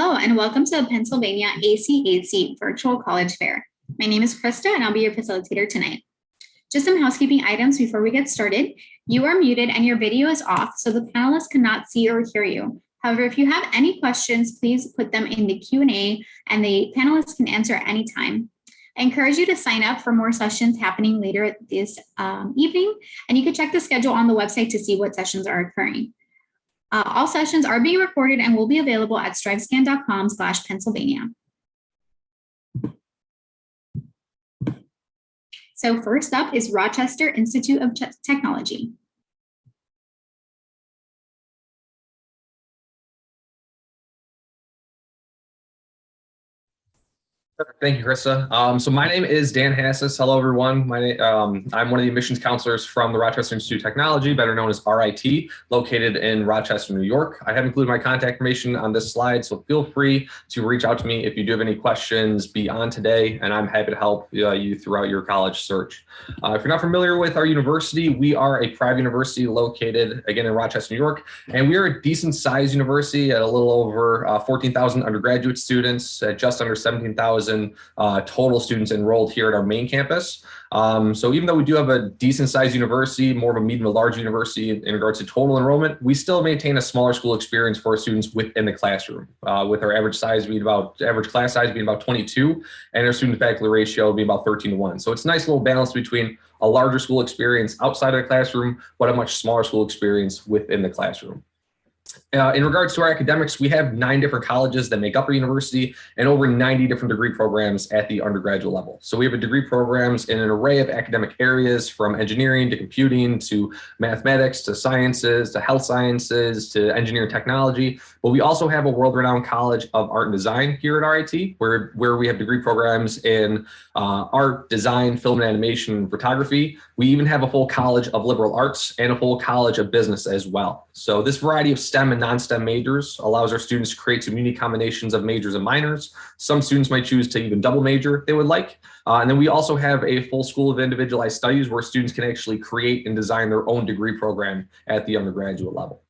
Hello and welcome to the Pennsylvania ACAC Virtual College Fair. My name is Krista and I'll be your facilitator tonight. Just some housekeeping items before we get started. You are muted and your video is off, so the panelists cannot see or hear you. However, if you have any questions, please put them in the Q&A and the panelists can answer at any time. I encourage you to sign up for more sessions happening later this evening, and you can check the schedule on the website to see what sessions are occurring. All sessions are being recorded and will be available at strivescan.com/Pennsylvania. So first up is Rochester Institute of Technology. Thank you, Krista. So my name is Dan Hassis. Hello, everyone. I'm one of the admissions counselors from the Rochester Institute of Technology, better known as RIT, located in Rochester, New York. I have included my contact information on this slide, so feel free to reach out to me if you do have any questions beyond today, and I'm happy to help you throughout your college search. If you're not familiar with our university, we are a private university located, again, in Rochester, New York, and we are a decent-sized university at a little over 14,000 undergraduate students, at just under 17,000 total students enrolled here at our main campus. So even though we do have a decent sized university, more of a medium to large university in regards to total enrollment, we still maintain a smaller school experience for our students within the classroom, with our average class size being about 22 and our student faculty ratio being about 13:1. So it's a nice little balance between a larger school experience outside of the classroom, but a much smaller school experience within the classroom. In regards to our academics, we have 9 different colleges that make up our university and over 90 different degree programs at the undergraduate level. So we have a degree programs in an array of academic areas, from engineering to computing to mathematics to sciences to health sciences to engineering technology. But we also have a world-renowned College of Art and Design here at RIT, where we have degree programs in art, design, film and animation, and photography. We even have a full College of Liberal Arts and a full College of Business as well. So this variety of STEM and non-STEM majors allows our students to create some unique combinations of majors and minors. Some students might choose to even double major if they would like. And then we also have a full school of individualized studies where students can actually create and design their own degree program at the undergraduate level.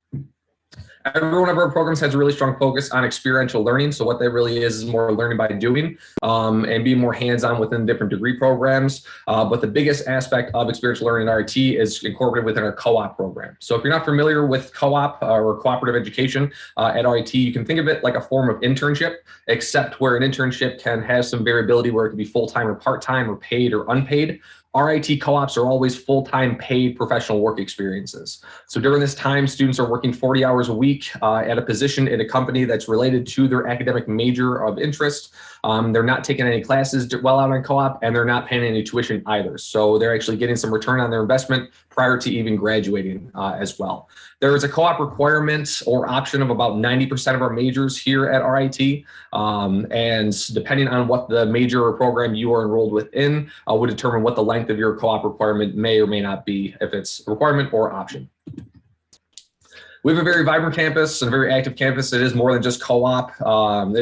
Every one of our programs has a really strong focus on experiential learning. So what that really is more learning by doing and being more hands-on within different degree programs. But the biggest aspect of experiential learning in RIT is incorporated within our co-op program. So if you're not familiar with co-op or cooperative education at RIT, you can think of it like a form of internship, except where an internship can have some variability where it can be full-time or part-time or paid or unpaid. RIT co-ops are always full-time paid professional work experiences. So during this time, students are working 40 hours a week at a position in a company that's related to their academic major of interest. They're not taking any classes while out on co-op, and they're not paying any tuition either. So they're actually getting some return on their investment prior to even graduating as well. There is a co-op requirement or option of about 90% of our majors here at RIT. And depending on what the major or program you are enrolled within would determine what the length of your co-op requirement may or may not be, if it's a requirement or option. We have a very vibrant campus and a very active campus. It is more than just co-op. And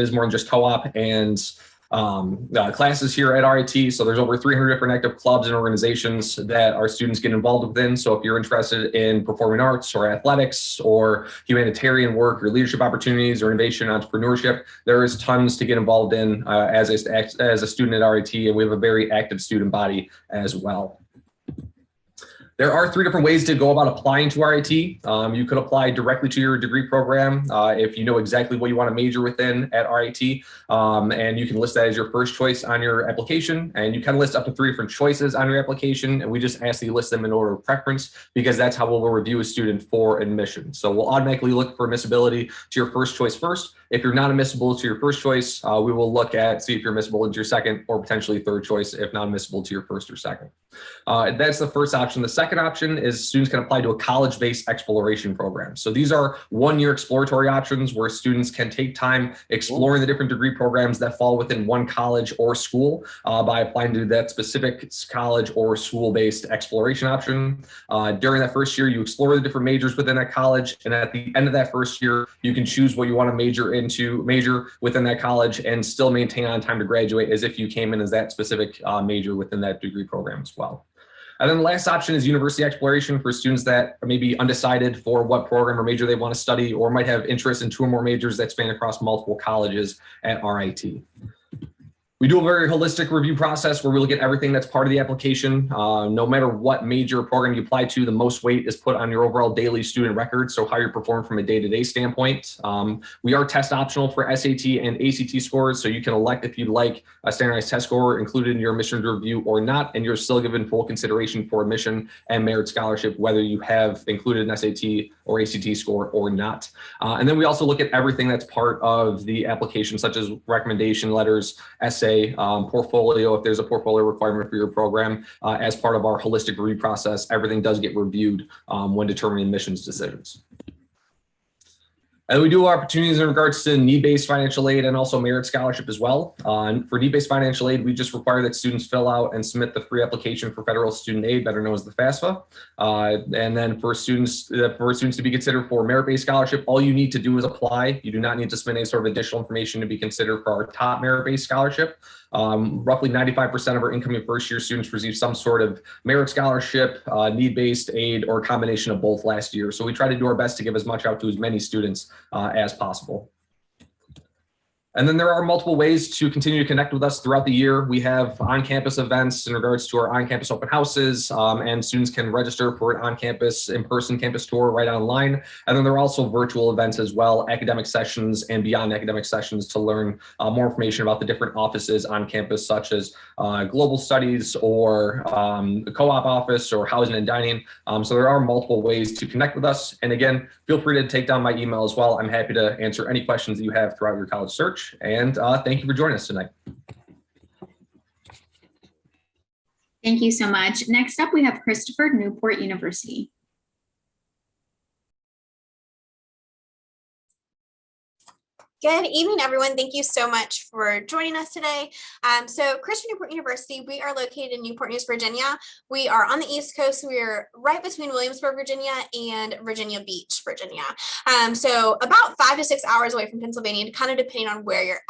classes here at RIT. So there's over 300 different active clubs and organizations that our students get involved within. So if you're interested in performing arts or athletics or humanitarian work or leadership opportunities or innovation and entrepreneurship, there is tons to get involved in as a student at RIT, and we have a very active student body as well. There are 3 different ways to go about applying to RIT. You could apply directly to your degree program if you know exactly what you want to major within at RIT, and you can list that as your first choice on your application, and you can list up to 3 different choices on your application, and we just ask that you list them in order of preference because that's how we'll review a student for admission. So we'll automatically look for admissibility to your first choice first. If you're not admissible to your first choice, we will look at see if you're admissible into your second or potentially third choice if not admissible to your first or second. That's the first option. The second option is students can apply to a college-based exploration program. So these are 1-year exploratory options where students can take time exploring the different degree programs that fall within one college or school by applying to that specific college or school-based exploration option. During that first year, you explore the different majors within that college, and at the end of that first year, you can choose what you want to major within that college and still maintain on time to graduate as if you came in as that specific major within that degree program as well. And then the last option is university exploration for students that are maybe undecided for what program or major they want to study, or might have interest in 2 or more majors that span across multiple colleges at RIT. We do a very holistic review process where we look at everything that's part of the application. No matter what major program you apply to, the most weight is put on your overall daily student record, so how you're performing from a day-to-day standpoint. We are test optional for SAT and ACT scores, so you can elect if you'd like a standardized test score included in your admissions review or not, and you're still given full consideration for admission and merit scholarship, whether you have included an SAT or ACT score or not. And then we also look at everything that's part of the application, such as recommendation letters, essay, portfolio, if there's a portfolio requirement for your program. As part of our holistic review process, everything does get reviewed when determining admissions decisions. And we do opportunities in regards to need-based financial aid and also merit scholarship as well. For need-based financial aid, we just require that students fill out and submit the free application for federal student aid, better known as the FAFSA. And then for students to be considered for merit-based scholarship, all you need to do is apply. You do not need to submit any sort of additional information to be considered for our top merit-based scholarship. Roughly 95% of our incoming first-year students receive some sort of merit scholarship, need-based aid, or a combination of both last year. So we try to do our best to give as much out to as many students as possible. And then there are multiple ways to continue to connect with us throughout the year. We have on-campus events in regards to our on-campus open houses, and students can register for an on-campus, in-person campus tour right online. And then there are also virtual events as well, academic sessions and beyond academic sessions to learn more information about the different offices on campus, such as global studies or the co-op office or housing and dining. So there are multiple ways to connect with us. And again, feel free to take down my email as well. I'm happy to answer any questions that you have throughout your college search. And thank you for joining us tonight. Thank you so much. Next up, we have Christopher, Newport University. Good evening, everyone. Thank you so much for joining us today. So Christian Newport University, we are located in Newport News, Virginia. We are on the East Coast. We are right between Williamsburg, Virginia and Virginia Beach, Virginia. So about 5 to 6 hours away from Pennsylvania, kind of depending on where you're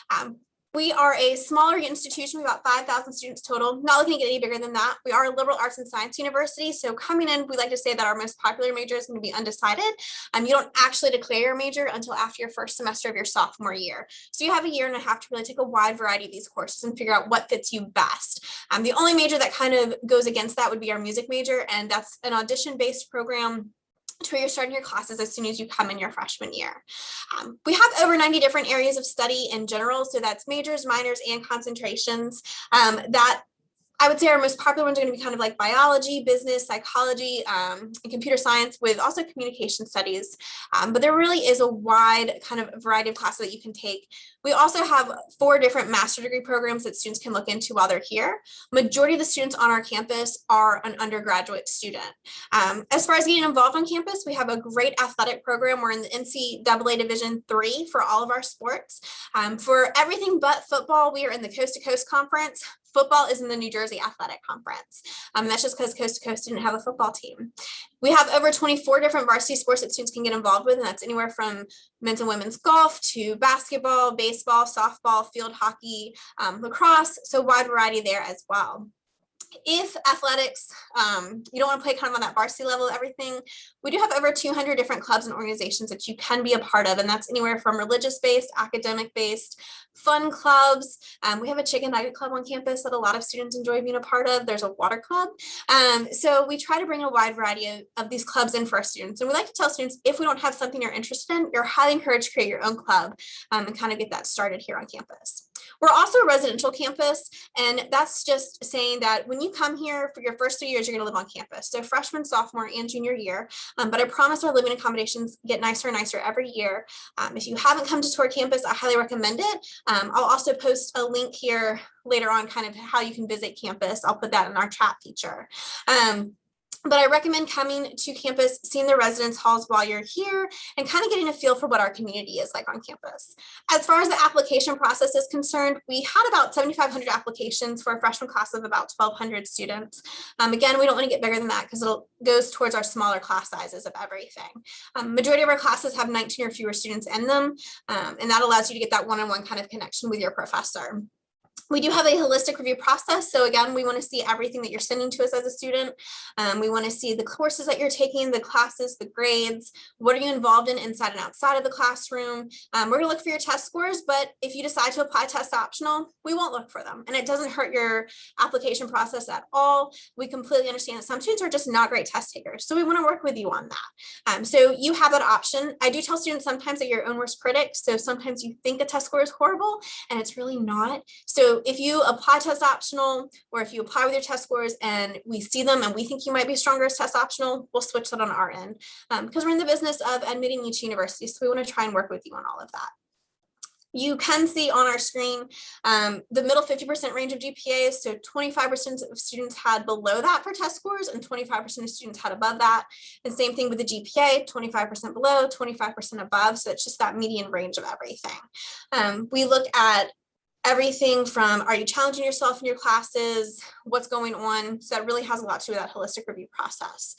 at. We are a smaller institution, with about 5,000 students total, not looking to get any bigger than that. We are a liberal arts and science university. So coming in, we like to say that our most popular major is going to be undecided. You don't actually declare your major until after your first semester of your sophomore year. So you have a year and a half to really take a wide variety of these courses and figure out what fits you best. The only major that kind of goes against that would be our music major, and that's an audition-based program to where you're starting your classes as soon as you come in your freshman year. We have over 90 different areas of study in general, so that's majors, minors, and concentrations. That I would say our most popular ones are going to be kind of like biology, business, psychology, and computer science, with also communication studies. But there really is a wide kind of variety of classes that you can take. We also have 4 different master's degree programs that students can look into while they're here. Majority of the students on our campus are an undergraduate student. As far as getting involved on campus, we have a great athletic program. We're in the NCAA Division III for all of our sports. For everything but football, we are in the Coast to Coast Conference. Football is in the New Jersey Athletic Conference. That's just because Coast to Coast didn't have a football team. We have over 24 different varsity sports that students can get involved with, and that's anywhere from men's and women's golf to basketball, baseball, softball, field hockey, lacrosse, so wide variety there as well. If athletics, you don't want to play kind of on that varsity level of everything, we do have over 200 different clubs and organizations that you can be a part of, and that's anywhere from religious-based, academic-based, fun clubs. We have a chicken nugget club on campus that a lot of students enjoy being a part of. There's a water club. So we try to bring a wide variety of these clubs in for our students. And we like to tell students, if we don't have something you're interested in, you're highly encouraged to create your own club and kind of get that started here on campus. We're also a residential campus, and that's just saying that when you come here for your first 3 years, you're going to live on campus. So freshman, sophomore, and junior year. But I promise our living accommodations get nicer and nicer every year. If you haven't come to tour campus, I highly recommend it. I'll also post a link here later on, kind of how you can visit campus. I'll put that in our chat feature. But I recommend coming to campus, seeing the residence halls while you're here, and kind of getting a feel for what our community is like on campus. As far as the application process is concerned, we had about 7,500 applications for a freshman class of about 1,200 students. Again, we don't want to get bigger than that because it goes towards our smaller class sizes of everything. Majority of our classes have 19 or fewer students in them, and that allows you to get that one-on-one kind of connection with your professor. We do have a holistic review process. So again, we want to see everything that you're sending to us as a student. We want to see the courses that you're taking, the classes, the grades, what are you involved in inside and outside of the classroom. We're going to look for your test scores, but if you decide to apply test optional, we won't look for them. And it doesn't hurt your application process at all. We completely understand that some students are just not great test takers. So we want to work with you on that. So you have that option. I do tell students sometimes that you're your own worst critic. So sometimes you think a test score is horrible and it's really not. So if you apply test optional, or if you apply with your test scores and we see them and we think you might be stronger as test optional, we'll switch that on our end because we're in the business of admitting you to universities. So we want to try and work with you on all of that. You can see on our screen the middle 50% range of GPAs. So 25% of students had below that for test scores and 25% of students had above that. And same thing with the GPA, 25% below, 25% above. So it's just that median range of everything. We look at everything from, are you challenging yourself in your classes? What's going on? So that really has a lot to do with that holistic review process.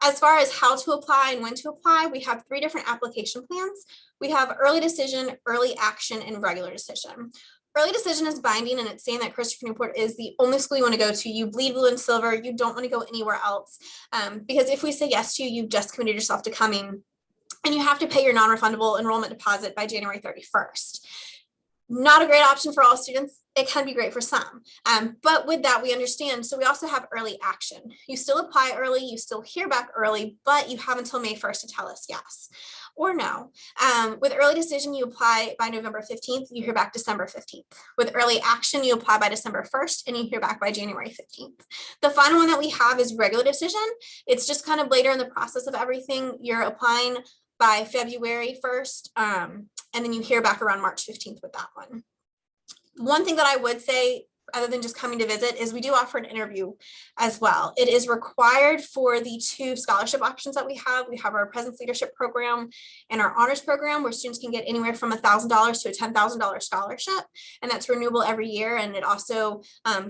As far as how to apply and when to apply, we have 3 different application plans. We have early decision, early action, and regular decision. Early decision is binding, and it's saying that Christopher Newport is the only school you want to go to. You bleed blue and silver. You don't want to go anywhere else. Because if we say yes to you, you've just committed yourself to coming, and you have to pay your non-refundable enrollment deposit by January 31st. Not a great option for all students. It can be great for some. But with that, we understand. So we also have early action. You still apply early, you still hear back early, but you have until May 1st to tell us yes or no. With early decision, you apply by November 15th, you hear back December 15th. With early action, you apply by December 1st and you hear back by January 15th. The final one that we have is regular decision. It's just kind of later in the process of everything. You're applying by February 1st, and then you hear back around March 15th with that one. One thing that I would say, other than just coming to visit, is we do offer an interview as well. It is required for the 2 scholarship options that we have. We have our Presence Leadership Program and our Honors Program, where students can get anywhere from $1,000 to a $10,000 scholarship, and that's renewable every year. And it also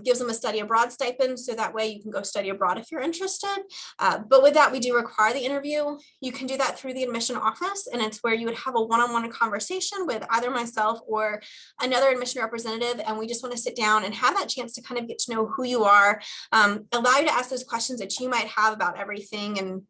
gives them a study abroad stipend, so that way you can go study abroad if you're interested. But with that, we do require the interview. You can do that through the admission office, and it's where you would have a one-on-one conversation with either myself or another admission representative, and we just want to sit down and have that chance to kind of get to know who you are, allow you to ask those questions that you might have about everything, and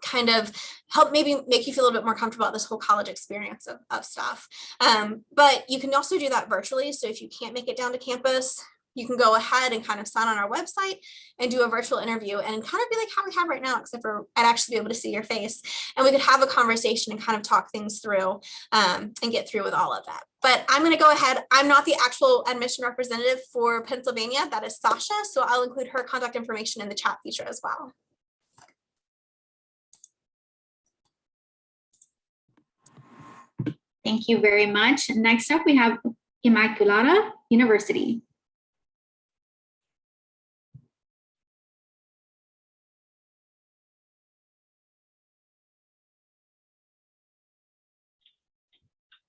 kind of help maybe make you feel a little bit more comfortable about this whole college experience of stuff. But you can also do that virtually. So if you can't make it down to campus, you can go ahead and kind of sign on our website and do a virtual interview and kind of be like how we have right now, except for I'd actually be able to see your face, and we could have a conversation and kind of talk things through and get through with all of that. But I'm going to go ahead. I'm not the actual admission representative for Pennsylvania. That is Sasha. So I'll include her contact information in the chat feature as well. Thank you very much. Next up, we have Immaculata University.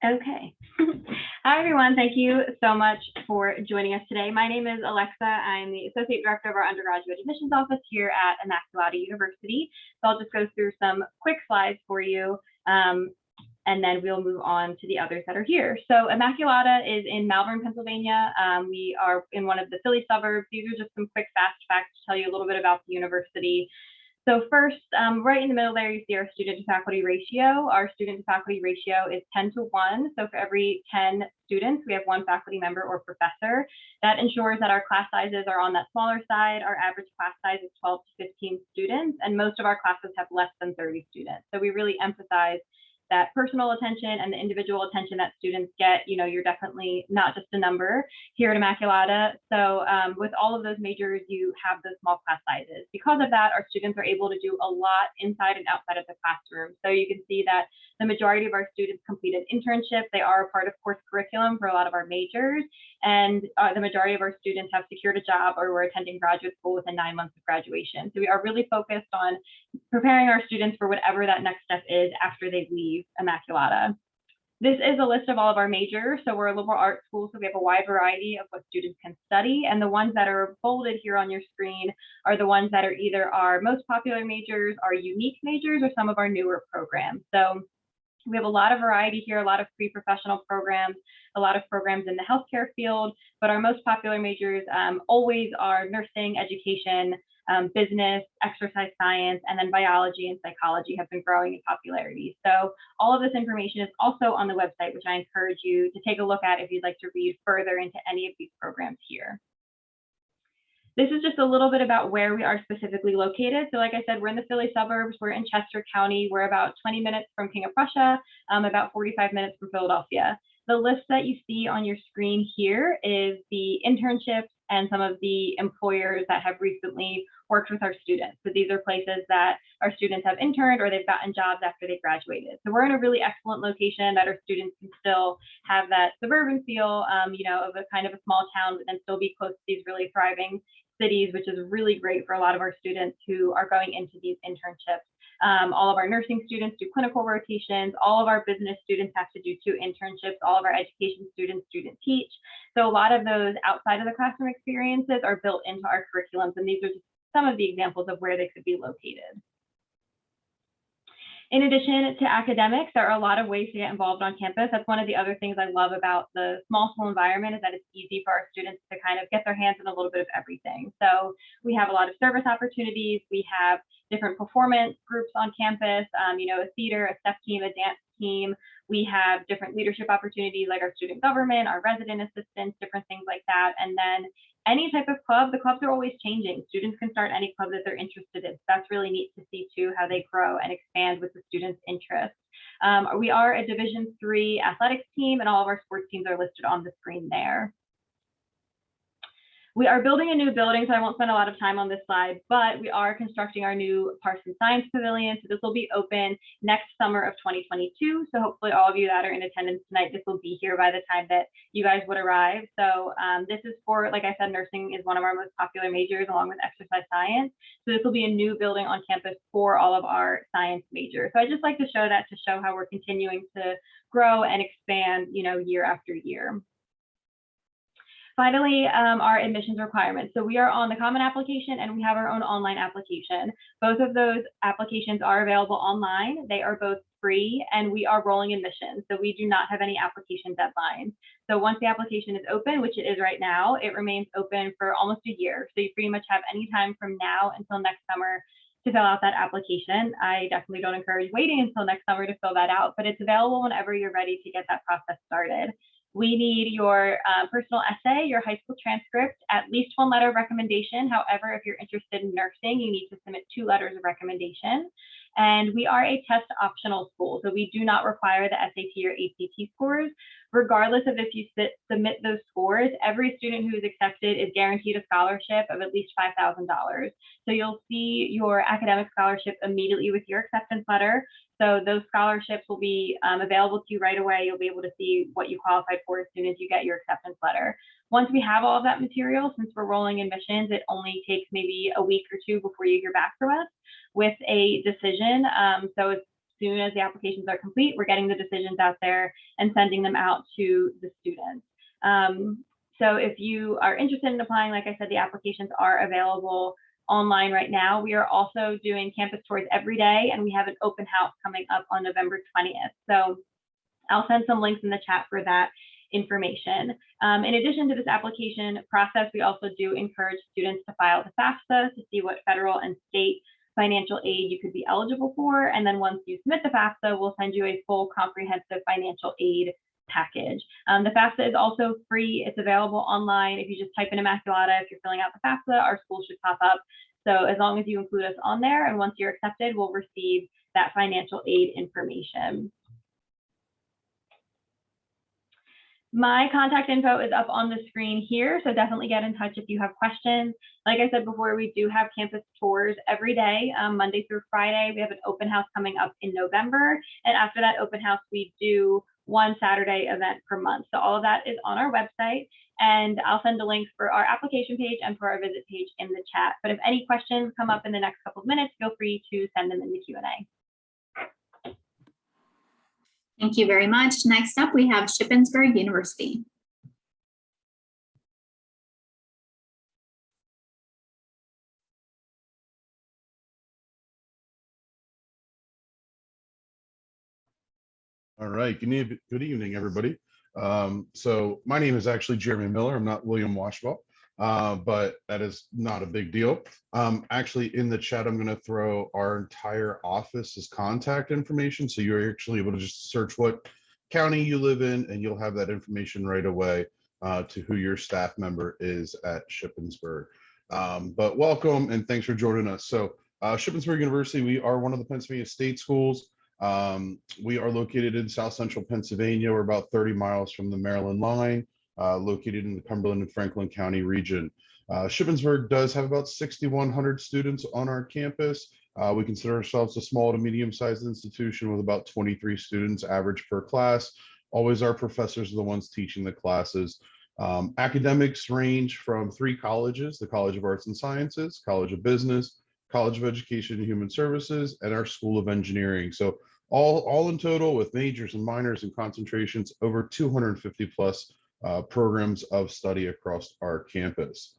Okay. Hi, everyone. Thank you so much for joining us today. My name is Alexa. I'm the Associate Director of our Undergraduate Admissions Office here at Immaculata University. So I'll just go through some quick slides for you, and then we'll move on to the others that are here. So Immaculata is in Malvern, Pennsylvania. We are in one of the Philly suburbs. These are just some quick fast facts to tell you a little bit about the university. So first, right in the middle there, you see our student to faculty ratio. Our student to faculty ratio is 10 to 1. So for every 10 students, we have 1 faculty member or professor. That ensures that our class sizes are on that smaller side. Our average class size is 12 to 15 students, and most of our classes have less than 30 students. So we really emphasize that personal attention and the individual attention that students get. You know, you're definitely not just a number here at Immaculata. So with all of those majors, you have those small class sizes. Because of that, our students are able to do a lot inside and outside of the classroom. So you can see that the majority of our students completed internships. They are a part of course curriculum for a lot of our majors. And the majority of our students have secured a job or were attending graduate school within 9 months of graduation. So we are really focused on preparing our students for whatever that next step is after they leave Immaculata. This is a list of all of our majors. So we're a liberal arts school, so we have a wide variety of what students can study. And the ones that are bolded here on your screen are the ones that are either our most popular majors, our unique majors, or some of our newer programs. So We have a lot of variety here, a lot of pre-professional programs, a lot of programs in the healthcare field, but our most popular majors always are nursing, education, business, exercise science, and then biology and psychology have been growing in popularity. So all of this information is also on the website, which I encourage you to take a look at if you'd like to read further into any of these programs here. This is just a little bit about where we are specifically located. So like I said, we're in the Philly suburbs. We're in Chester County. We're about 20 minutes from King of Prussia, about 45 minutes from Philadelphia. The list that you see on your screen here is the internships and some of the employers that have recently worked with our students. So these are places that our students have interned or they've gotten jobs after they graduated. So we're in a really excellent location that our students can still have that suburban feel, of a kind of a small town, but then still be close to these really thriving cities, which is really great for a lot of our students who are going into these internships. All of our nursing students do clinical rotations. All of our business students have to do 2 internships. All of our education students student teach. So a lot of those outside of the classroom experiences are built into our curriculums. And these are just some of the examples of where they could be located. In addition to academics, there are a lot of ways to get involved on campus. That's one of the other things I love about the small school environment is that it's easy for our students to kind of get their hands in a little bit of everything. So we have a lot of service opportunities. We have different performance groups on campus, a theater, a step team, a dance team. We have different leadership opportunities like our student government, our resident assistants, different things like that. And then any type of club, the clubs are always changing. Students can start any club that they're interested in. So that's really neat to see too, how they grow and expand with the students' interests. We are a Division III athletics team and all of our sports teams are listed on the screen there. We are building a new building, so I won't spend a lot of time on this slide, but we are constructing our new Parsons Science Pavilion. So this will be open next summer of 2022. So hopefully all of you that are in attendance tonight, this will be here by the time that you guys would arrive. So this is for, like I said, nursing is one of our most popular majors along with exercise science. So this will be a new building on campus for all of our science majors. So I just like to show that to show how we're continuing to grow and expand, year after year. Finally, our admissions requirements. So we are on the Common Application and we have our own online application. Both of those applications are available online. They are both free and we are rolling admissions. So we do not have any application deadlines. So once the application is open, which it is right now, it remains open for almost a year. So you pretty much have any time from now until next summer to fill out that application. I definitely don't encourage waiting until next summer to fill that out, but it's available whenever you're ready to get that process started. We need your personal essay, your high school transcript, at least 1 letter of recommendation. However, if you're interested in nursing, you need to submit 2 letters of recommendation. And we are a test optional school, so we do not require the SAT or ACT scores. Regardless of if you submit those scores, every student who is accepted is guaranteed a scholarship of at least $5,000. So you'll see your academic scholarship immediately with your acceptance letter. So those scholarships will be available to you right away. You'll be able to see what you qualified for as soon as you get your acceptance letter. Once we have all of that material, since we're rolling admissions, it only takes maybe a week or 2 before you hear back from us with a decision. So as soon as the applications are complete, we're getting the decisions out there and sending them out to the students. So if you are interested in applying, like I said, the applications are available online right now. We are also doing campus tours every day, and we have an open house coming up on November 20th. So I'll send some links in the chat for that information. In addition to this application process, we also do encourage students to file the FAFSA to see what federal and state financial aid you could be eligible for. And then once you submit the FAFSA, we'll send you a full comprehensive financial aid package. The FAFSA is also free. It's available online. If you just type in Immaculata, if you're filling out the FAFSA, our school should pop up. So as long as you include us on there, and once you're accepted, we'll receive that financial aid information. My contact info is up on the screen here, so definitely get in touch if you have questions. Like I said before, we do have campus tours every day, Monday through Friday. We have an open house coming up in November, and after that open house, we do 1 Saturday event per month. So all of that is on our website, and I'll send a link for our application page and for our visit page in the chat. But if any questions come up in the next couple of minutes, feel free to send them in the Q&A. Thank you very much. Next up, we have Shippensburg University. All right. Good evening, everybody. So my name is actually Jeremy Miller. I'm not William Washball, but that is not a big deal. Actually, in the chat, I'm going to throw our entire office's contact information. So you're actually able to just search what county you live in, and you'll have that information right away to who your staff member is at Shippensburg. But welcome and thanks for joining us. So Shippensburg University, we are one of the Pennsylvania state schools. We are located in South Central Pennsylvania. We're about 30 miles from the Maryland line, located in the Cumberland and Franklin County region. Shippensburg does have about 6,100 students on our campus. We consider ourselves a small to medium-sized institution with about 23 students average per class. Always our professors are the ones teaching the classes. Academics range from 3 colleges: the College of Arts and Sciences, College of Business, College of Education and Human Services, and our School of Engineering. So all in total, with majors and minors and concentrations, over 250 plus programs of study across our campus.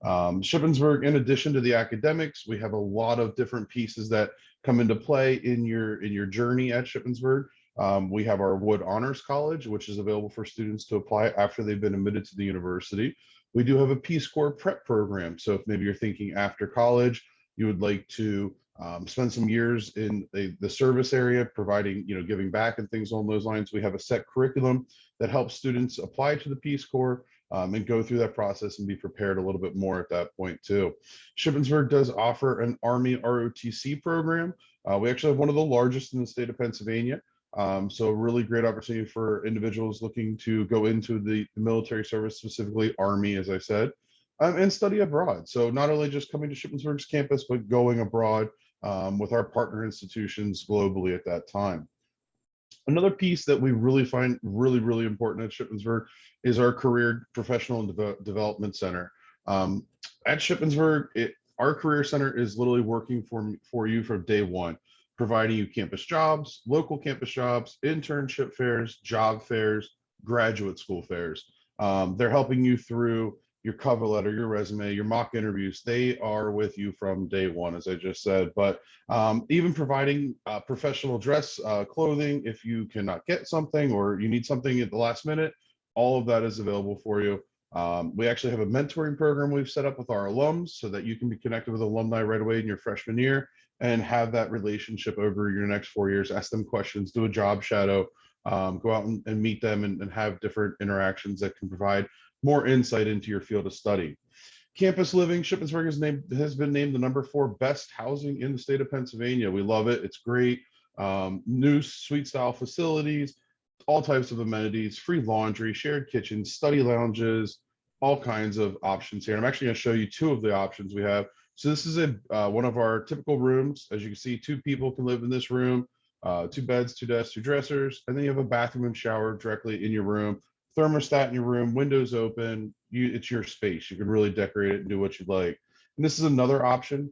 Shippensburg, in addition to the academics, we have a lot of different pieces that come into play in your journey at Shippensburg. We have our Wood Honors College, which is available for students to apply after they've been admitted to the university. We do have a Peace Corps prep program. So if maybe you're thinking after college, you would like to spend some years in the service area, providing, giving back and things along those lines. We have a set curriculum that helps students apply to the Peace Corps and go through that process and be prepared a little bit more at that point too. Shippensburg does offer an Army ROTC program. We actually have one of the largest in the state of Pennsylvania. So a really great opportunity for individuals looking to go into the military service, specifically Army, as I said. And study abroad. So not only just coming to Shippensburg's campus, but going abroad with our partner institutions globally at that time. Another piece that we really find really important at Shippensburg is our Career Professional and Development Center. At Shippensburg, our Career Center is literally working for you from day one, providing you campus jobs, local campus jobs, internship fairs, job fairs, graduate school fairs. They're helping you through your cover letter, your resume, your mock interviews. They are with you from day one, as I just said, but even providing professional dress clothing if you cannot get something or you need something at the last minute, all of that is available for you. We actually have a mentoring program we've set up with our alums so that you can be connected with alumni right away in your freshman year and have that relationship over your next 4 years. Ask them questions, do a job shadow, go out and meet them and have different interactions that can provide more insight into your field of study. Campus living, Shippensburg has been named the #4 best housing in the state of Pennsylvania. We love it. It's great. New suite style facilities, all types of amenities, free laundry, shared kitchens, study lounges, all kinds of options here. I'm actually going to show you 2 of the options we have. So this is one of our typical rooms. As you can see, 2 people can live in this room, 2 beds, 2 desks, 2 dressers, and then you have a bathroom and shower directly in your room. Thermostat in your room, windows open, it's your space. You can really decorate it and do what you'd like. And this is another option.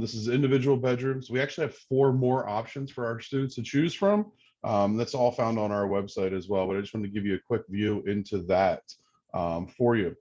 This is individual bedrooms. We actually have 4 more options for our students to choose from. That's all found on our website as well, but I just wanted to give you a quick view into that for you.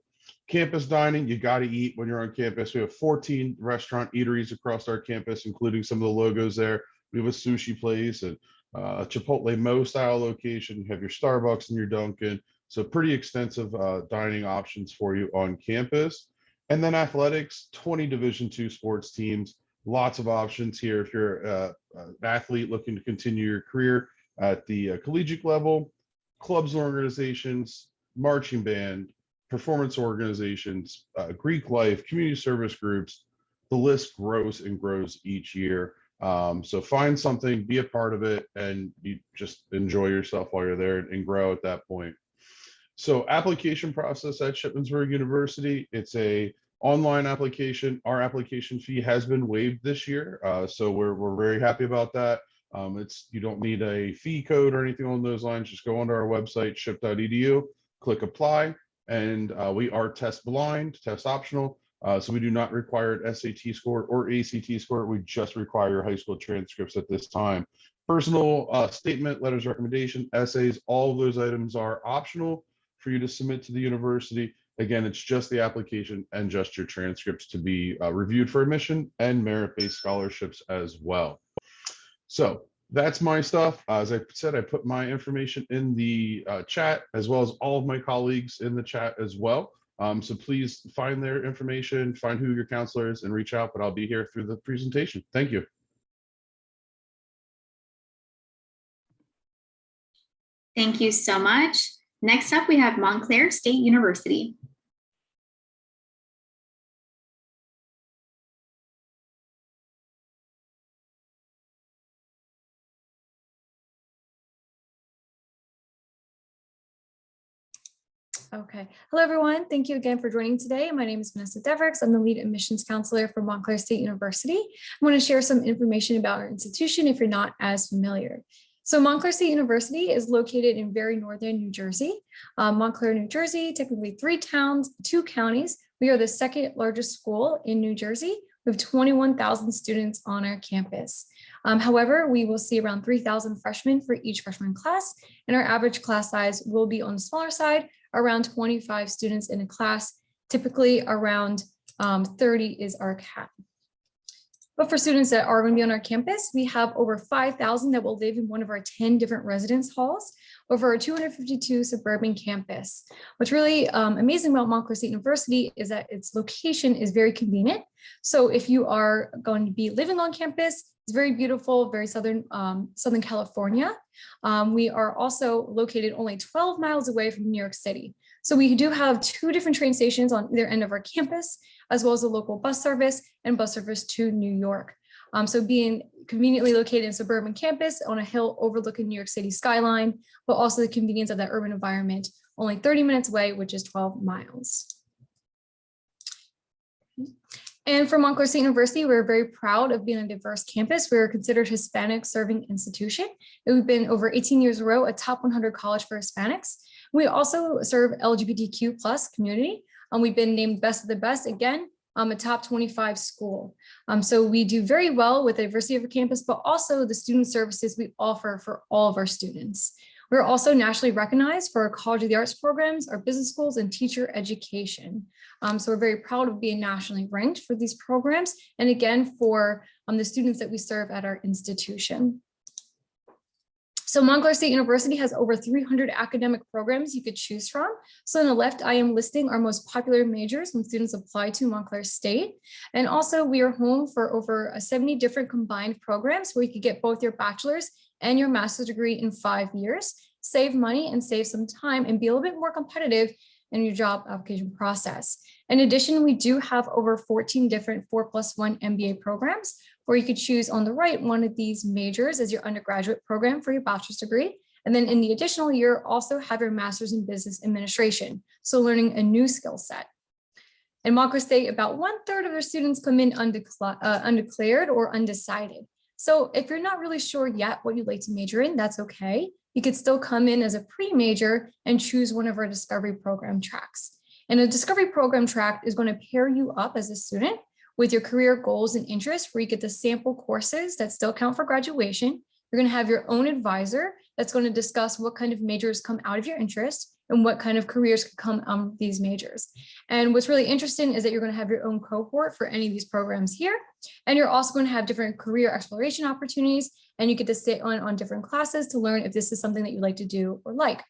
Campus dining, you got to eat when you're on campus. We have 14 restaurant eateries across our campus, including some of the logos there. We have a sushi place and a Chipotle Mo style location. You have your Starbucks and your Dunkin'. So pretty extensive dining options for you on campus. And then athletics, 20 Division II sports teams, lots of options here. If you're an athlete looking to continue your career at the collegiate level, clubs and organizations, marching band, performance organizations, Greek life, community service groups, the list grows and grows each year. So find something, be a part of it, and you just enjoy yourself while you're there and grow at that point. So application process at Shippensburg University, it's a online application. Our application fee has been waived this year. So we're very happy about that. You don't need a fee code or anything along those lines. Just go onto our website, ship.edu, click apply, and we are test blind, test optional. So we do not require an SAT score or ACT score. We just require your high school transcripts at this time. Personal statement, letters of recommendation, essays, all of those items are optional for you to submit to the university. Again, it's just the application and just your transcripts to be reviewed for admission and merit-based scholarships as well. So that's my stuff. As I said, I put my information in the chat, as well as all of my colleagues in the chat as well. So please find their information, find who your counselor is, and reach out, but I'll be here through the presentation. Thank you. Thank you so much. Next up, we have Montclair State University. Okay. Hello, everyone. Thank you again for joining today. My name is Vanessa Devricks. I'm the lead admissions counselor for Montclair State University. I want to share some information about our institution if you're not as familiar. So Montclair State University is located in very northern New Jersey. Montclair, New Jersey, technically 3 towns, 2 counties. We are the second largest school in New Jersey. We have 21,000 students on our campus. However, we will see around 3,000 freshmen for each freshman class, and our average class size will be on the smaller side, around 25 students in a class, typically around 30 is our cap. But for students that are going to be on our campus, we have over 5,000 that will live in one of our 10 different residence halls over our 252 suburban campus. What's really amazing about Montclair State University is that its location is very convenient. So if you are going to be living on campus, it's very beautiful, very Southern California. We are also located only 12 miles away from New York City. So we do have 2 different train stations on either end of our campus, as well as a local bus service and bus service to New York. So being conveniently located in suburban campus on a hill overlooking New York City skyline, but also the convenience of that urban environment, only 30 minutes away, which is 12 miles. And for Montclair State University, we're very proud of being a diverse campus. We're considered Hispanic serving institution. We've been over 18 years in a row, a top 100 college for Hispanics. We also serve LGBTQ+ community. We've been named best of the best, again, a top 25 school. So we do very well with the diversity of our campus, but also the student services we offer for all of our students. We're also nationally recognized for our College of the Arts programs, our business schools, and teacher education. So we're very proud of being nationally ranked for these programs, and again, for the students that we serve at our institution. So Montclair State University has over 300 academic programs you could choose from. So on the left, I am listing our most popular majors when students apply to Montclair State. And also we are home for over 70 different combined programs where you could get both your bachelor's and your master's degree in 5 years, save money and save some time and be a little bit more competitive in your job application process. In addition, we do have over 14 different 4+1 MBA programs where you could choose on the right one of these majors as your undergraduate program for your bachelor's degree. And then in the additional year, also have your master's in business administration. So learning a new skill set. In Montclair State, about 1/3 of their students come in undeclared or undecided. So if you're not really sure yet what you'd like to major in, that's okay. You could still come in as a pre-major and choose one of our discovery program tracks. And a discovery program track is going to pair you up as a student with your career goals and interests, where you get the sample courses that still count for graduation. You're going to have your own advisor that's going to discuss what kind of majors come out of your interest and what kind of careers could come out of these majors. And what's really interesting is that you're going to have your own cohort for any of these programs here. And you're also going to have different career exploration opportunities, and you get to stay on different classes to learn if this is something that you like to do or like.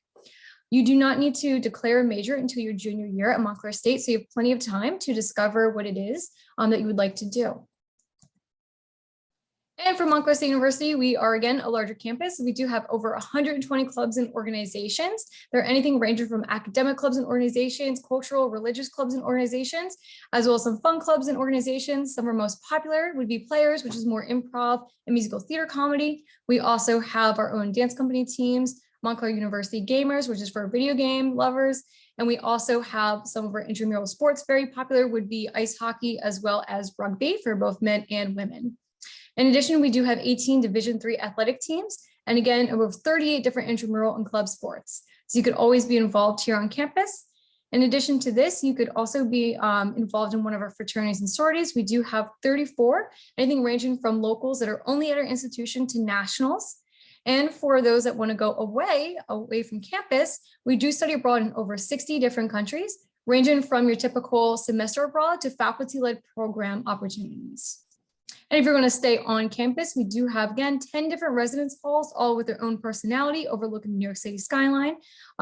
You do not need to declare a major until your junior year at Montclair State, so you have plenty of time to discover what it is that you would like to do. And for Montclair State University, we are, again, a larger campus. We do have over 120 clubs and organizations. There are anything ranging from academic clubs and organizations, cultural, religious clubs and organizations, as well as some fun clubs and organizations. Some of our most popular would be Players, which is more improv and musical theater comedy. We also have our own dance company teams, Montclair University Gamers, which is for video game lovers. And we also have some of our intramural sports. Very popular would be ice hockey as well as rugby for both men and women. In addition, we do have 18 Division III athletic teams, and again, over 38 different intramural and club sports. So you could always be involved here on campus. In addition to this, you could also be involved in one of our fraternities and sororities. We do have 34, anything ranging from locals that are only at our institution to nationals. And for those that want to go away from campus, we do study abroad in over 60 different countries, ranging from your typical semester abroad to faculty-led program opportunities. And if you're going to stay on campus, we do have, again, 10 different residence halls, all with their own personality overlooking the New York City skyline.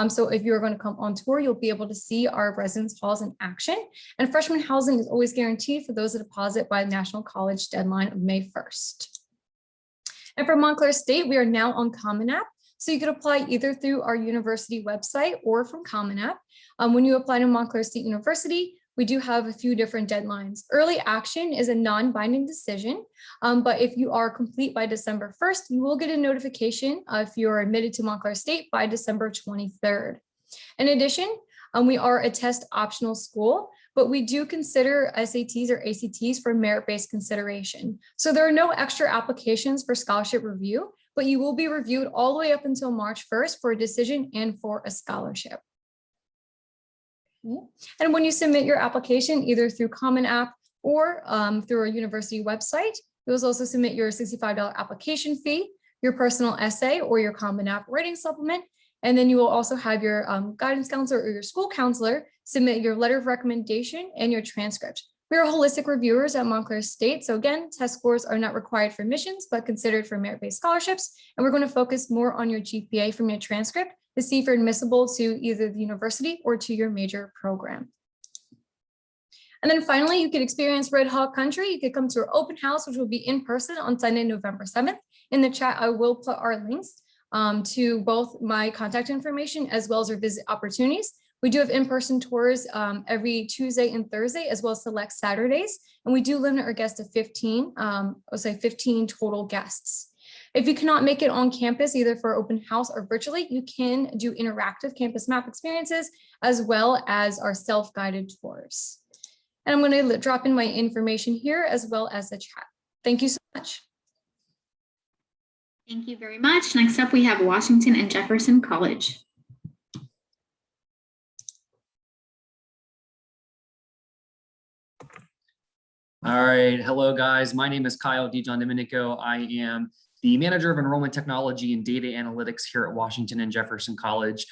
So if you're going to come on tour, you'll be able to see our residence halls in action. And freshman housing is always guaranteed for those that deposit by the National College deadline of May 1st. And for Montclair State, we are now on Common App. So you could apply either through our university website or from Common App. When you apply to Montclair State University, we do have a few different deadlines. Early action is a non-binding decision, but if you are complete by December 1st, you will get a notification if you're admitted to Montclair State by December 23rd. In addition, we are a test optional school, but we do consider SATs or ACTs for merit-based consideration. So there are no extra applications for scholarship review, but you will be reviewed all the way up until March 1st for a decision and for a scholarship. And when you submit your application, either through Common App or through our university website, you'll also submit your $65 application fee, your personal essay or your Common App writing supplement. And then you will also have your guidance counselor or your school counselor submit your letter of recommendation and your transcript. We are holistic reviewers at Montclair State. So again, test scores are not required for admissions, but considered for merit-based scholarships. And we're going to focus more on your GPA from your transcript to see if you're admissible to either the university or to your major program. And then finally, you could experience Red Hawk Country. You could come to our open house, which will be in person on Sunday, November 7th. In the chat, I will put our links to both my contact information as well as our visit opportunities. We do have in-person tours every Tuesday and Thursday, as well as select Saturdays. And we do limit our guests to 15, I'll say 15 total guests. If you cannot make it on campus, either for open house or virtually, you can do interactive campus map experiences, as well as our self-guided tours. And I'm going to drop in my information here, as well as the chat. Thank you so much. Thank you very much. Next up, we have Washington and Jefferson College. All right, hello guys. My name is Kyle DiGiandomenico. I am the Manager of Enrollment Technology and Data Analytics here at Washington and Jefferson College.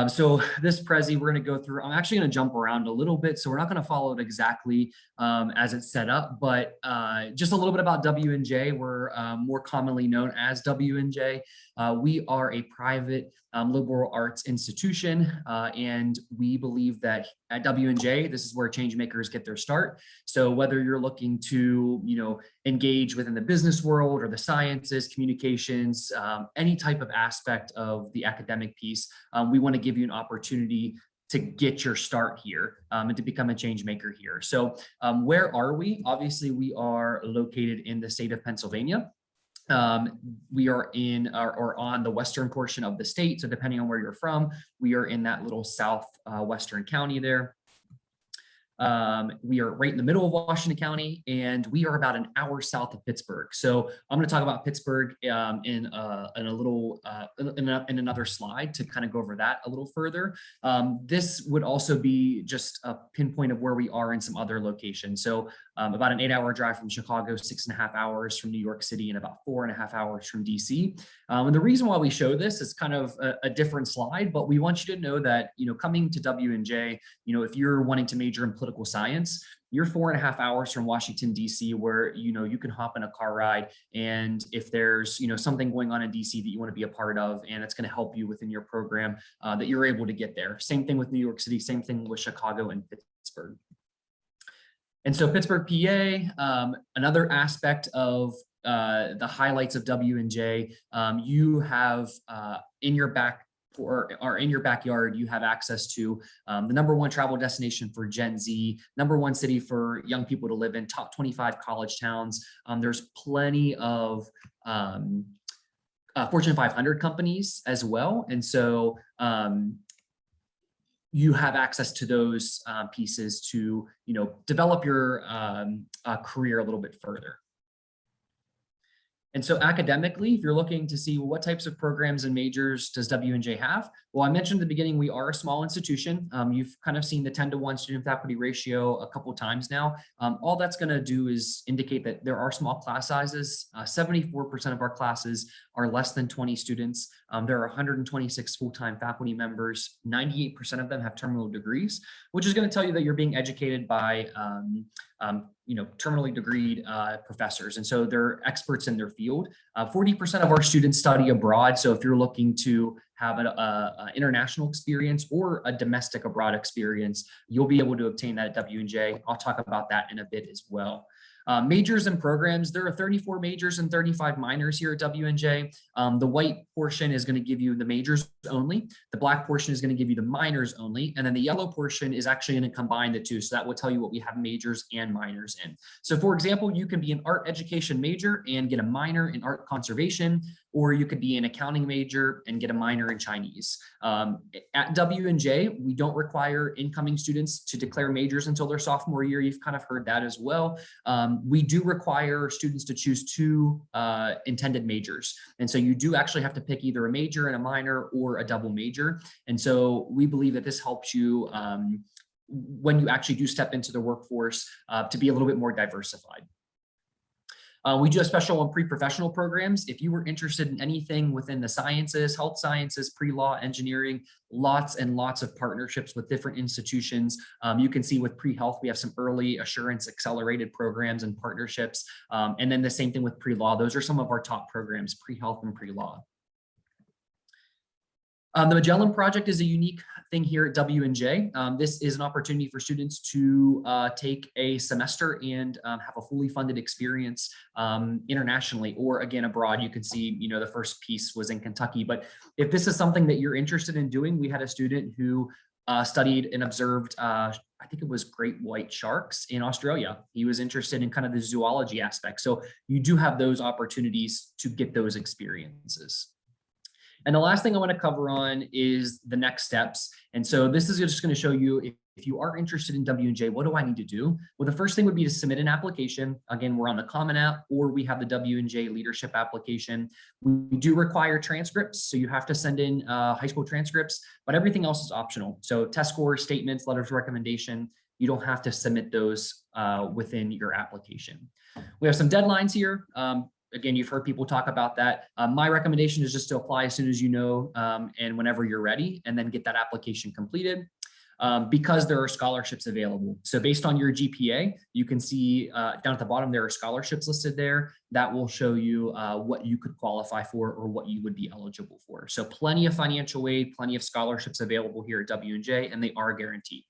So this Prezi, we're going to go through, I'm actually going to jump around a little bit. So we're not going to follow it exactly as it's set up, but just a little bit about W&J. We're more commonly known as W&J. We are a private liberal arts institution, and we believe that at W&J, this is where change makers get their start. So whether you're looking to, engage within the business world or the sciences, communications, any type of aspect of the academic piece, we want to give you an opportunity to get your start here and to become a change maker here. So where are we? Obviously, we are located in the state of Pennsylvania. We are in or on the western portion of the state. So depending on where you're from, we are in that little south western county there. We are right in the middle of Washington County, and we are about an hour south of Pittsburgh. So I'm going to talk about Pittsburgh in another slide to kind of go over that a little further. This would also be just a pinpoint of where we are in some other locations. So about an 8-hour drive from Chicago, 6.5 hours from New York City, and about 4.5 hours from DC. And the reason why we show this is kind of a different slide, but we want you to know that, coming to W&J, if you're wanting to major in political science, you're 4.5 hours from Washington, DC, where, you can hop in a car ride. And if there's, something going on in DC that you want to be a part of, and it's going to help you within your program, that you're able to get there. Same thing with New York City, same thing with Chicago and Pittsburgh. And so Pittsburgh, PA, another aspect of the highlights of W&J, you have in your backyard, you have access to the #1 travel destination for Gen Z, #1 city for young people to live in, top 25 college towns. There's plenty of Fortune 500 companies as well. And so you have access to those pieces to, develop your career a little bit further. And so academically, if you're looking to see what types of programs and majors does W&J have? Well, I mentioned at the beginning, we are a small institution. You've kind of seen the 10-to-1 student faculty ratio a couple of times now. All that's going to do is indicate that there are small class sizes. 74% of our classes are less than 20 students. There are 126 full-time faculty members. 98% of them have terminal degrees, which is going to tell you that you're being educated by terminally degreed professors. And so they're experts in their field. 40% of our students study abroad. So if you're looking to have an international experience or a domestic abroad experience, you'll be able to obtain that at W&J. I'll talk about that in a bit as well. Majors and programs, there are 34 majors and 35 minors here at W&J. The white portion is going to give you the majors only. The black portion is going to give you the minors only. And then the yellow portion is actually going to combine the two. So that will tell you what we have majors and minors in. So for example, you can be an art education major and get a minor in art conservation, or you could be an accounting major and get a minor in Chinese. At W&J, we don't require incoming students to declare majors until their sophomore year. You've kind of heard that as well. We do require students to choose two intended majors. And so you do actually have to pick either a major and a minor or a double major. And so we believe that this helps you when you actually do step into the workforce to be a little bit more diversified. We do have special and pre-professional programs. If you were interested in anything within the sciences, health sciences, pre-law, engineering, lots and lots of partnerships with different institutions. You can see with pre-health, we have some early assurance accelerated programs and partnerships. And then the same thing with pre-law. Those are some of our top programs, pre-health and pre-law. The Magellan Project is a unique thing here at W&J. This is an opportunity for students to take a semester and have a fully funded experience internationally, or again, abroad. You can see, the first piece was in Kentucky, but if this is something that you're interested in doing, we had a student who studied and observed, I think it was great white sharks in Australia. He was interested in kind of the zoology aspect. So you do have those opportunities to get those experiences. And the last thing I want to cover on is the next steps. And so this is just going to show you if you are interested in W&J, what do I need to do? Well, the first thing would be to submit an application. Again, we're on the Common App, or we have the W&J leadership application. We do require transcripts, so you have to send in high school transcripts, but everything else is optional. So test scores, statements, letters of recommendation, you don't have to submit those within your application. We have some deadlines here. Again, you've heard people talk about that. My recommendation is just to apply as soon as you know and whenever you're ready, and then get that application completed because there are scholarships available. So based on your GPA, you can see down at the bottom, there are scholarships listed there that will show you what you could qualify for or what you would be eligible for. So plenty of financial aid, plenty of scholarships available here at W&J, and they are guaranteed.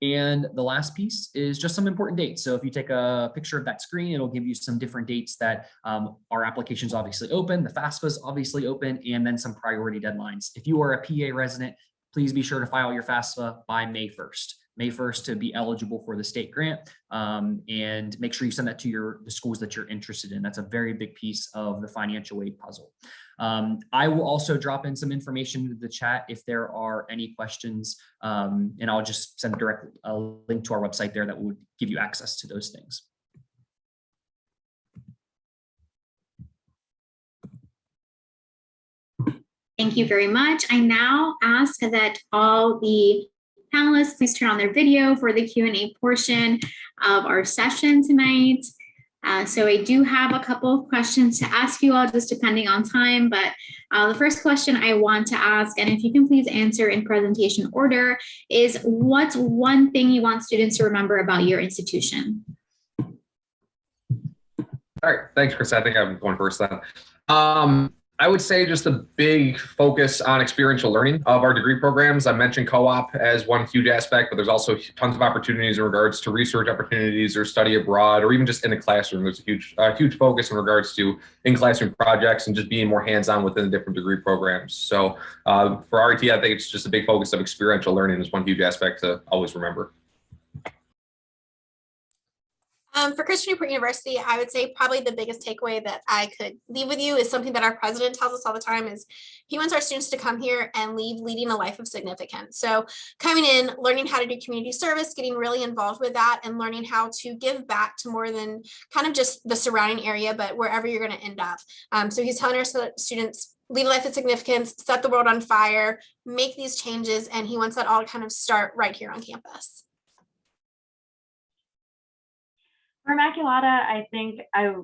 And the last piece is just some important dates. So if you take a picture of that screen, it'll give you some different dates that our application's obviously open, the FAFSA's obviously open, and then some priority deadlines. If you are a PA resident, please be sure to file your FAFSA by May 1st. May 1st to be eligible for the state grant, and make sure you send that to the schools that you're interested in. That's a very big piece of the financial aid puzzle. I will also drop in some information to the chat if there are any questions, and I'll just send a link to our website there that would give you access to those things. Thank you very much. I now ask that all the panelists please turn on their video for the Q&A portion of our session tonight. So I do have a couple of questions to ask you all, just depending on time, but the first question I want to ask, and if you can please answer in presentation order, is what's one thing you want students to remember about your institution? All right, thanks, Chris. I think I'm going first then. I would say just a big focus on experiential learning of our degree programs. I mentioned co-op as one huge aspect, but there's also tons of opportunities in regards to research opportunities or study abroad, or even just in the classroom. There's a huge focus in regards to in-classroom projects and just being more hands-on within the different degree programs. So for RIT, I think it's just a big focus of experiential learning is one huge aspect to always remember. For Christian Newport University, I would say probably the biggest takeaway that I could leave with you is something that our president tells us all the time is he wants our students to come here and leave leading a life of significance. So coming in, learning how to do community service, getting really involved with that, and learning how to give back to more than kind of just the surrounding area, but wherever you're going to end up. So he's telling our students, lead a life of significance, set the world on fire, make these changes, and he wants that all to kind of start right here on campus. For Immaculata, I think I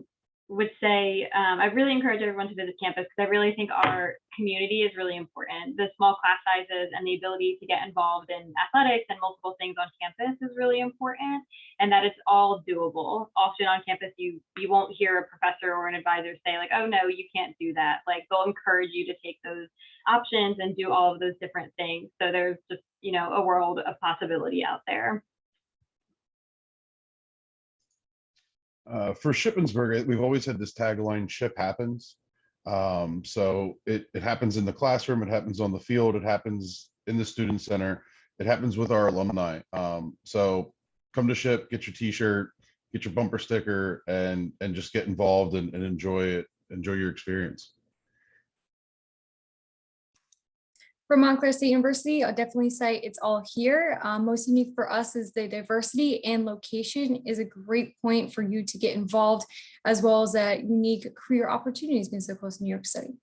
would say I really encourage everyone to visit campus because I really think our community is really important. The small class sizes and the ability to get involved in athletics and multiple things on campus is really important, and that it's all doable. Often on campus, you won't hear a professor or an advisor say like, oh no, you can't do that. Like they'll encourage you to take those options and do all of those different things. So there's just, you know, a world of possibility out there. For Shippensburg, we've always had this tagline, "Ship happens." So it happens in the classroom, it happens on the field, it happens in the student center, it happens with our alumni. So come to Ship, get your T-shirt, get your bumper sticker, and just get involved and enjoy it, enjoy your experience. For Montclair State University, I'll definitely say it's all here. Most unique for us is the diversity, and location is a great point for you to get involved, as well as that unique career opportunities being so close to New York City.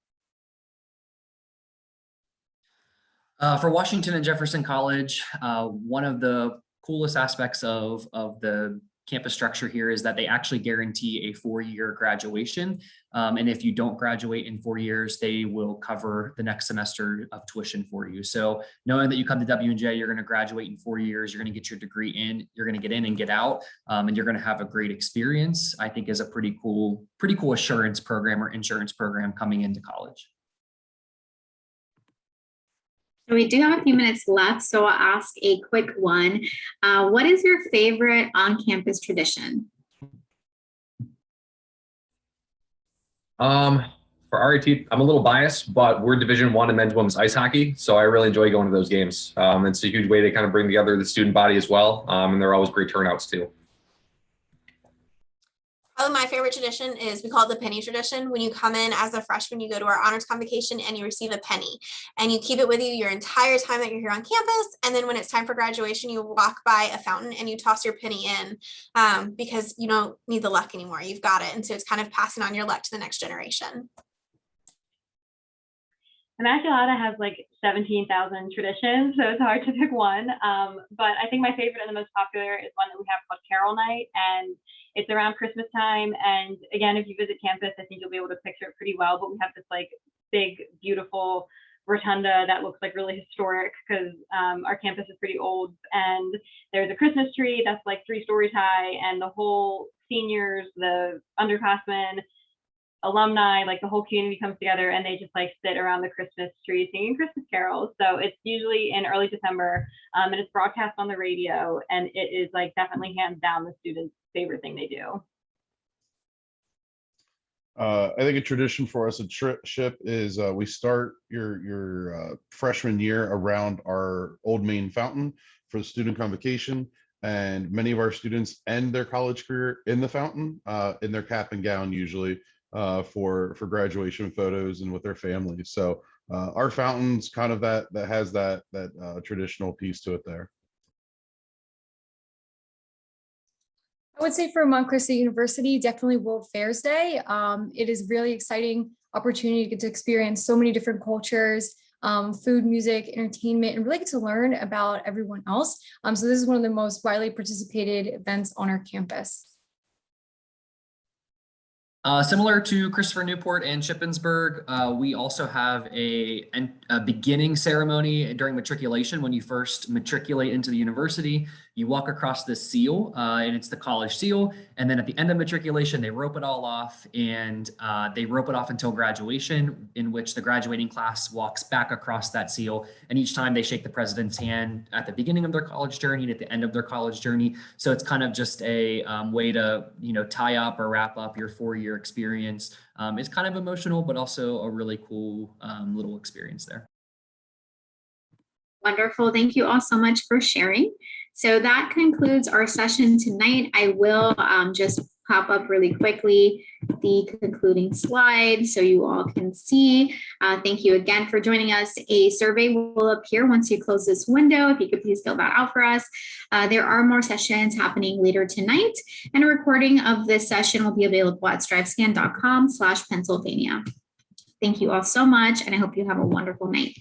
For Washington and Jefferson College, one of the coolest aspects of the campus structure here is that they actually guarantee a 4-year graduation. And if you don't graduate in 4 years, they will cover the next semester of tuition for you. So knowing that you come to W&J, you're going to graduate in 4 years, you're going to get your degree in, you're going to get in and get out, and you're going to have a great experience, I think is a pretty cool assurance program or insurance program coming into college. So we do have a few minutes left, so I'll ask a quick one. What is your favorite on-campus tradition? For RIT, I'm a little biased, but we're Division I in men's and women's ice hockey, so I really enjoy going to those games. It's a huge way to kind of bring together the student body as well, and they're always great turnouts too. Probably my favorite tradition is, we call it the penny tradition. When you come in as a freshman, you go to our honors convocation and you receive a penny, and you keep it with you your entire time that you're here on campus. And then when it's time for graduation, you walk by a fountain and you toss your penny in, because you don't need the luck anymore. You've got it. And so it's kind of passing on your luck to the next generation. Immaculata has like 17,000 traditions, so it's hard to pick one. But I think my favorite and the most popular is one that we have called Carol Night, and it's around Christmas time. And again, if you visit campus, I think you'll be able to picture it pretty well. But we have this like big, beautiful rotunda that looks like really historic, because our campus is pretty old. And there's a Christmas tree that's like 3 stories high, and the whole seniors, the underclassmen, alumni, like the whole community comes together and they just like sit around the Christmas tree singing Christmas carols. So it's usually in early December, and it's broadcast on the radio, and it is like definitely hands down the students' favorite thing they do. I think a tradition for us at Ship is we start your freshman year around our old main fountain for the student convocation, and many of our students end their college career in the fountain, in their cap and gown usually, for graduation photos and with their families. So our fountain's kind of that has that traditional piece to it there. I would say for Montclair State University, definitely World Fairs Day. It is really exciting opportunity to get to experience so many different cultures, food, music, entertainment, and really get to learn about everyone else. So this is one of the most widely participated events on our campus. Similar to Christopher Newport and Shippensburg, we also have a beginning ceremony during matriculation. When you first matriculate into the university, you walk across this seal, and it's the college seal. And then at the end of matriculation, they rope it all off, and they rope it off until graduation, in which the graduating class walks back across that seal. And each time they shake the president's hand at the beginning of their college journey and at the end of their college journey. So it's kind of just a way to, tie up or wrap up your 4-year experience. It's kind of emotional, but also a really cool little experience there. Wonderful. Thank you all so much for sharing. So that concludes our session tonight. I will just pop up really quickly the concluding slide so you all can see. Thank you again for joining us. A survey will appear once you close this window. If you could please fill that out for us. There are more sessions happening later tonight, and a recording of this session will be available at strivescan.com/Pennsylvania. Thank you all so much, and I hope you have a wonderful night.